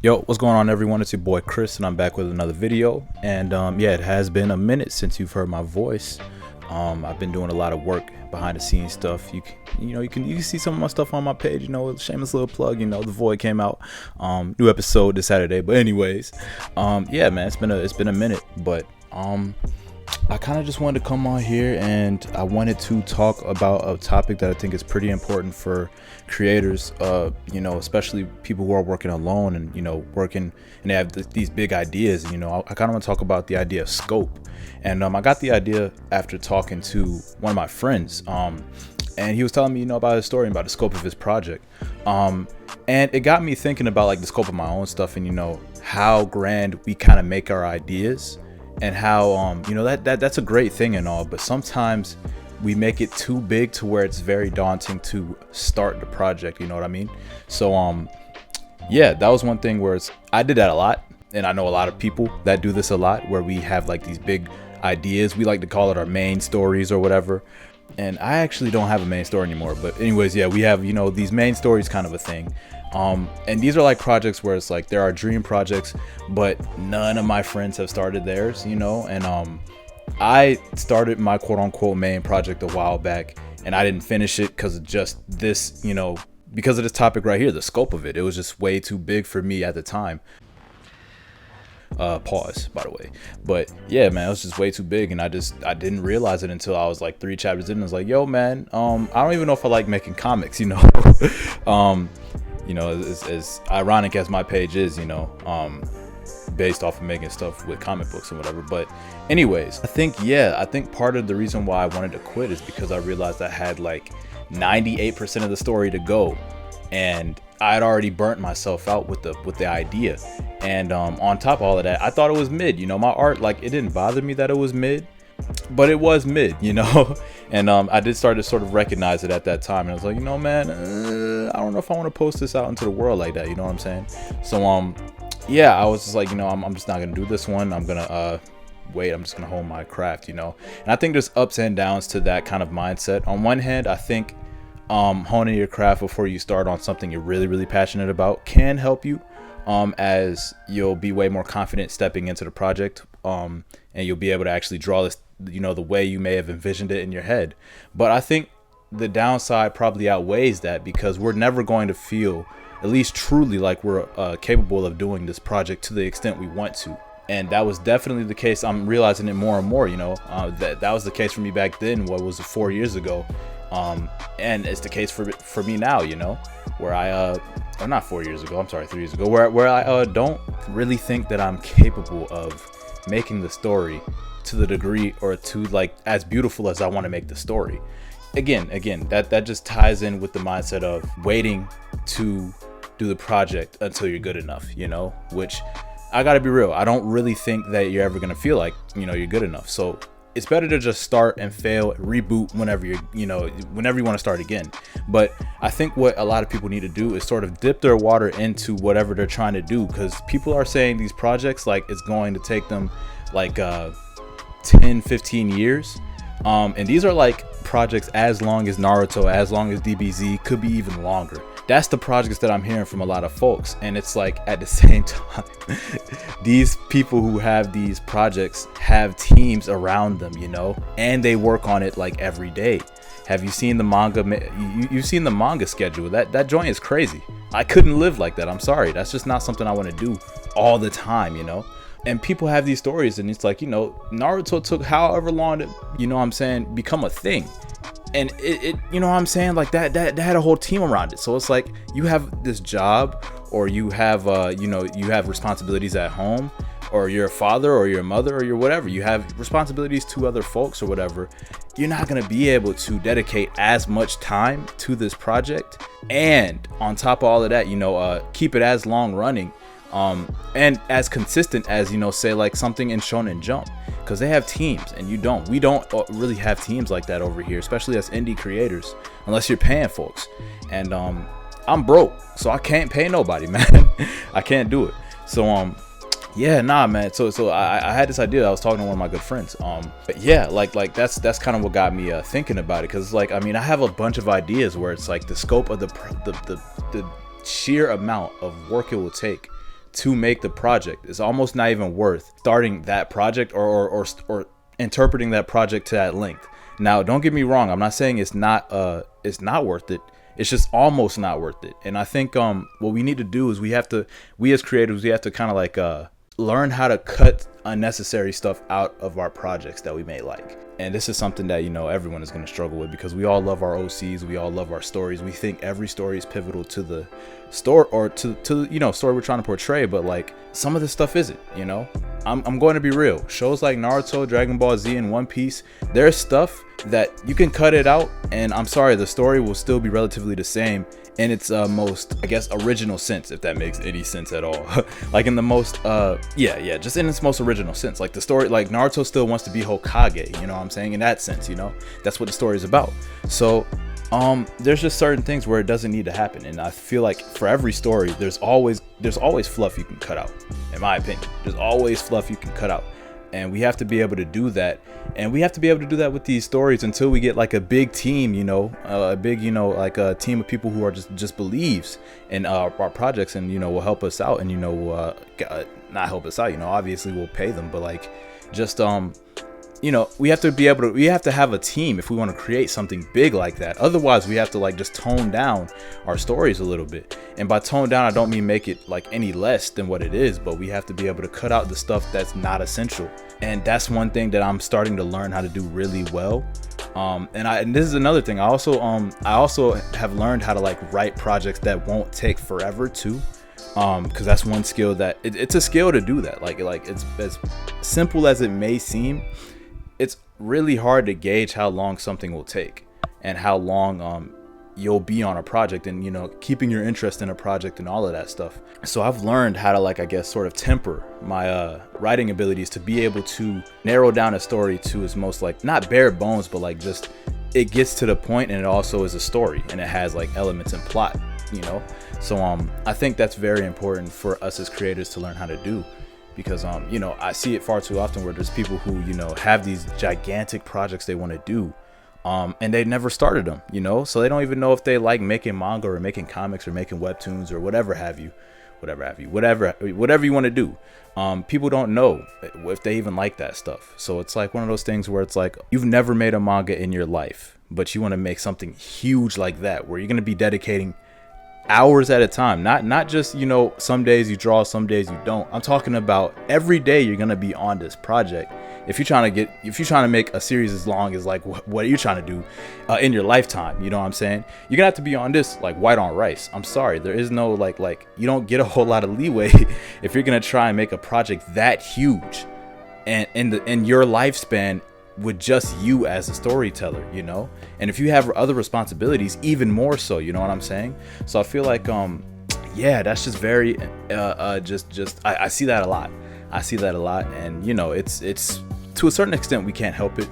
Yo, what's going on, everyone? It's your boy Chris, and I'm back with another video. And yeah, it has been a minute since you've heard my voice. I've been doing a lot of work behind the scenes stuff. You can see some of my stuff on my page. Shameless little plug. The Void came out. New episode this Saturday. But anyways, yeah, man, it's been a minute. But I kind of just wanted to come on here and I wanted to talk about a topic that I think is pretty important for creators, especially people who are working alone and, working and they have these big ideas. I kind of want to talk about the idea of scope. And I got the idea after talking to one of my friends. And he was telling me, about his story and about the scope of his project. And it got me thinking about like the scope of my own stuff and, how grand we kind of make our ideas. And how that's a great thing and all, but sometimes we make it too big to where it's very daunting to start the project. You know what I mean? So yeah, that was one thing where I did that a lot, and I know a lot of people that do this a lot, where we have like these big ideas. We like to call it our main stories or whatever. And I actually don't have a main story anymore, but anyways, yeah, we have these main stories kind of a thing. And these are like projects where it's like there are dream projects, but none of my friends have started theirs, and I started my quote unquote main project a while back, and I didn't finish it because of just this, because of this topic right here, the scope of it. It was just way too big for me at the time. Pause, by the way. But yeah, man, it was just way too big, and I didn't realize it until I was like 3 chapters in. And I was like, yo, man, I don't even know if I like making comics, as ironic as my page is, based off of making stuff with comic books and whatever. But anyways, I think part of the reason why I wanted to quit is because I realized I had like 98% of the story to go, and I'd already burnt myself out with the idea. And on top of all of that, I thought it was mid. My art, like, it didn't bother me that it was mid, but it was mid, and I did start to sort of recognize it at that time. And I was like, man, I don't know if I want to post this out into the world like that. You know what I'm saying? So yeah, I was just like, I'm just not gonna do this one. I'm gonna wait. I'm just gonna hone my craft, And I think there's ups and downs to that kind of mindset. On one hand, I think honing your craft before you start on something you're really, really passionate about can help you, as you'll be way more confident stepping into the project, and you'll be able to actually draw this, the way you may have envisioned it in your head. But I think the downside probably outweighs that, because we're never going to feel, at least truly, like we're capable of doing this project to the extent we want to. And that was definitely the case. I'm realizing it more and more, that was the case for me back then. What was it, 4 years ago? And it's the case for me now, where or not 4 years ago, I'm sorry, 3 years ago, where I don't really think that I'm capable of making the story to the degree or to like as beautiful as I want to make the story. Again, that just ties in with the mindset of waiting to do the project until you're good enough, which I gotta be real, I don't really think that you're ever gonna feel like, you're good enough. So it's better to just start and fail, reboot whenever whenever you want to start again. But I think what a lot of people need to do is sort of dip their water into whatever they're trying to do, because people are saying these projects, like, it's going to take them like 10-15 years, and these are like projects as long as Naruto, as long as DBZ, could be even longer. That's the projects that I'm hearing from a lot of folks. And it's like, at the same time, these people who have these projects have teams around them, and they work on it like every day. Have you seen the manga? You've seen the manga schedule. That joint is crazy. I couldn't live like that. I'm sorry. That's just not something I want to do all the time, And people have these stories, and it's like, Naruto took however long to, become a thing. And it like that had a whole team around it. So it's like, you have this job, or you have you have responsibilities at home, or you're a father, or you're a mother, or you're whatever, you have responsibilities to other folks or whatever. You're not going to be able to dedicate as much time to this project, and on top of all of that, keep it as long running, and as consistent as, say, like something in Shonen Jump, because they have teams and we don't really have teams like that over here, especially as indie creators, unless you're paying folks. And I'm broke, so I can't pay nobody, man. I can't do it. So yeah, nah, man. So I had this idea. I was talking to one of my good friends. But yeah, like that's kind of what got me thinking about it, because like, I mean, I have a bunch of ideas where it's like the scope of the sheer amount of work it will take to make the project. It's almost not even worth starting that project or interpreting that project to that length. Now, don't get me wrong. I'm not saying it's not worth it. It's just almost not worth it. And I think what we need to do is we as creatives, we have to kind of like learn how to cut unnecessary stuff out of our projects that we may like. And this is something that, you know, everyone is going to struggle with, because we all love our OCs. We all love our stories. We think every story is pivotal to the story, or to you know, story we're trying to portray. But like, some of this stuff isn't, you know. I'm going to be real. Shows like Naruto, Dragon Ball Z, and One Piece, there's stuff that you can cut it out, and I'm sorry, the story will still be relatively the same in its most, I guess, original sense, if that makes any sense at all. Like in the most just in its most original sense. Like the story, like Naruto still wants to be Hokage, you know what I'm saying? In that sense, you know, that's what the story is about. So there's just certain things where it doesn't need to happen, and I feel like for every story there's always fluff you can cut out. In my opinion, there's always fluff you can cut out, and we have to be able to do that. And we have to be able to do that with these stories until we get like a big team, you know, like a team of people who are just believes in our projects, and, you know, will help us out, and, you know, not help us out, you know, obviously we'll pay them, but like, just you know, we have to have a team if we want to create something big like that. Otherwise, we have to like just tone down our stories a little bit. And by tone down, I don't mean make it like any less than what it is, but we have to be able to cut out the stuff that's not essential. And that's one thing that I'm starting to learn how to do really well. And this is another thing. I also have learned how to like write projects that won't take forever too. Because that's one skill that it's a skill to do that. Like it's as simple as it may seem. It's really hard to gauge how long something will take, and how long you'll be on a project, and, you know, keeping your interest in a project and all of that stuff. So I've learned how to, like, I guess, sort of temper my writing abilities to be able to narrow down a story to its most, like, not bare bones, but like just it gets to the point, and it also is a story, and it has like elements and plot, you know. So I think that's very important for us as creators to learn how to do. Because, you know, I see it far too often where there's people who, you know, have these gigantic projects they want to do, and they never started them, you know, so they don't even know if they like making manga or making comics or making webtoons or whatever you want to do. People don't know if they even like that stuff. So it's like one of those things where it's like, you've never made a manga in your life, but you want to make something huge like that, where you're going to be dedicating hours at a time, not just, you know, some days you draw, some days you don't. I'm talking about every day you're gonna be on this project. If you're trying to make a series as long as like what are you trying to do in your lifetime, you know what I'm saying? You're gonna have to be on this like white on rice. I'm sorry, there is no like you don't get a whole lot of leeway if you're gonna try and make a project that huge, and in your lifespan, with just you as a storyteller, you know. And if you have other responsibilities, even more so, you know what I'm saying? So I feel like that's just very I see that a lot. And, you know, it's to a certain extent we can't help it,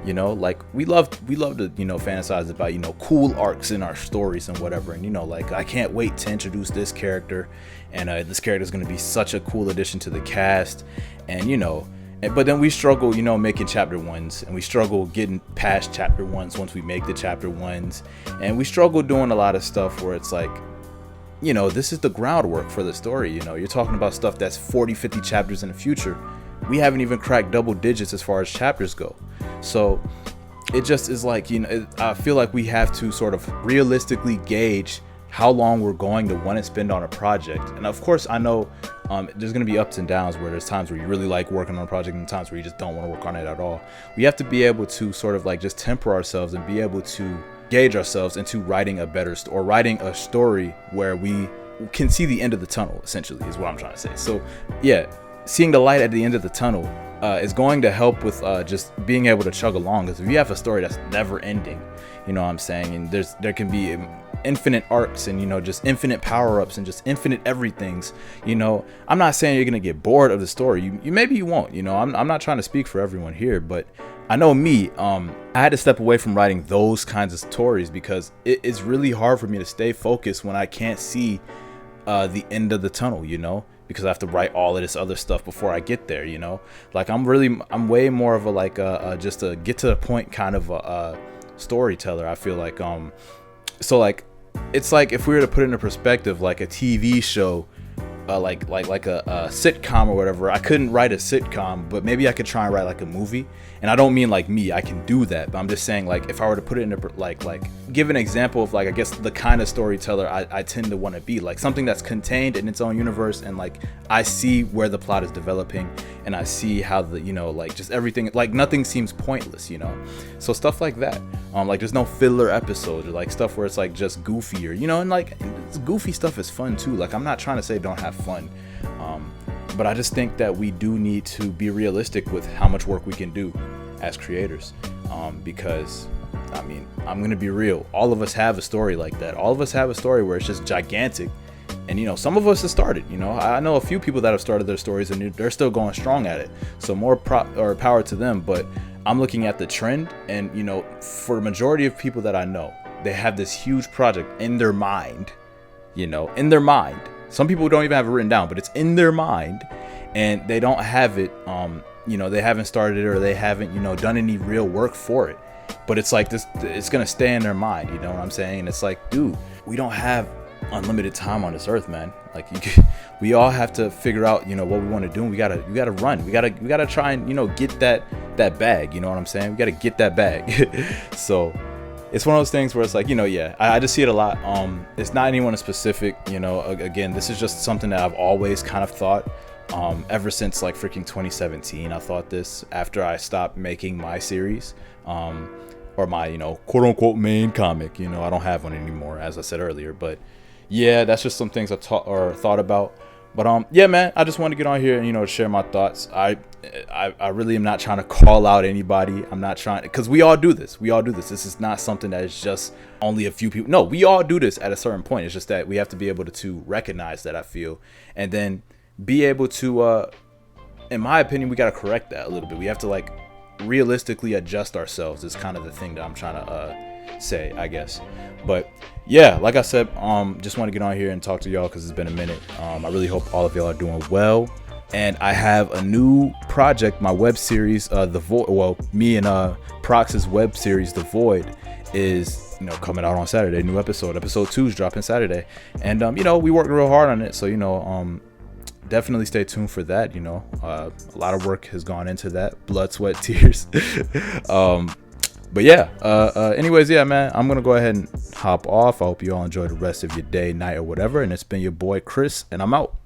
you know. Like we love to, you know, fantasize about, you know, cool arcs in our stories and whatever, and, you know, like I can't wait to introduce this character, and this character is going to be such a cool addition to the cast, and, you know. But then we struggle, you know, making chapter ones, and we struggle getting past chapter ones once we make the chapter ones, and we struggle doing a lot of stuff where it's like, you know, this is the groundwork for the story. You know, you're talking about stuff that's 40-50 chapters in the future. We haven't even cracked double digits as far as chapters go. So it just is like, you know, I feel like we have to sort of realistically gauge how long we're going to want to spend on a project. And of course, I know there's going to be ups and downs, where there's times where you really like working on a project and times where you just don't want to work on it at all. We have to be able to sort of like just temper ourselves and be able to gauge ourselves into writing a better or writing a story where we can see the end of the tunnel, essentially, is what I'm trying to say. So yeah, seeing the light at the end of the tunnel is going to help with just being able to chug along. Because if you have a story that's never ending, you know what I'm saying, and there can be infinite arcs, and, you know, just infinite power-ups and just infinite everythings, you know, I'm not saying you're gonna get bored of the story. You maybe you won't, you know. I'm not trying to speak for everyone here, but I know me, I had to step away from writing those kinds of stories because it's really hard for me to stay focused when I can't see the end of the tunnel, you know, because I have to write all of this other stuff before I get there, you know. Like I'm way more of a like just a get to the point kind of a storyteller. I feel like so like it's like if we were to put it into perspective, like a TV show a sitcom or whatever. I couldn't write a sitcom, but maybe I could try and write like a movie. And I don't mean like me, I can do that, but I'm just saying, like, if I were to put it into like give an example of, like, I guess the kind of storyteller I tend to want to be, like something that's contained in its own universe, and like I see where the plot is developing, and I see how the, you know, like just everything, like nothing seems pointless, you know. So stuff like that, like there's no filler episodes, or like stuff where it's like just goofier, you know. And like goofy stuff is fun too. Like, I'm not trying to say don't have fun, but I just think that we do need to be realistic with how much work we can do as creators, because I mean, I'm gonna be real, all of us have a story like that. All of us have a story where it's just gigantic, and you know, some of us have started, you know, I know a few people that have started their stories and they're still going strong at it, so more power to them. But I'm looking at the trend, and you know, for the majority of people that I know, they have this huge project in their mind, you know, in their mind. Some people don't even have it written down, but it's in their mind, and they don't have it, you know, they haven't started it, or they haven't, you know, done any real work for it. But it's like this, it's gonna stay in their mind, you know what I'm saying? And it's like, dude, we don't have unlimited time on this earth, man. Like, we all have to figure out, you know, what we want to do. And we gotta run. We gotta try and, you know, get that bag. You know what I'm saying? We gotta get that bag. So it's one of those things where it's like, you know, yeah, I just see it a lot. It's not anyone specific, you know. Again, this is just something that I've always kind of thought, ever since like freaking 2017. I thought this after I stopped making my series, or my, you know, quote unquote main comic. You know, I don't have one anymore, as I said earlier. But yeah, that's just some things I thought about. But yeah, man, I just want to get on here and, you know, share my thoughts. I really am not trying to call out anybody. I'm not trying, because we all do this. This is not something that is just only a few people. No, we all do this at a certain point. It's just that we have to be able to recognize that, I feel, and then be able to, in my opinion, we got to correct that a little bit. We have to like realistically adjust ourselves. Is kind of the thing that I'm trying to say, I guess. But yeah, like I said, just want to get on here and talk to y'all because it's been a minute. I really hope all of y'all are doing well. And I have a new project, my web series, The Void. Well, me and Prox's web series, The Void, is, you know, coming out on Saturday. New episode 2 is dropping Saturday. And you know, we worked real hard on it, so, you know, definitely stay tuned for that. You know, a lot of work has gone into that, blood, sweat, tears. But yeah, anyways, yeah, man, I'm gonna go ahead and hop off. I hope you all enjoy the rest of your day, night, or whatever. And it's been your boy Chris, and I'm out.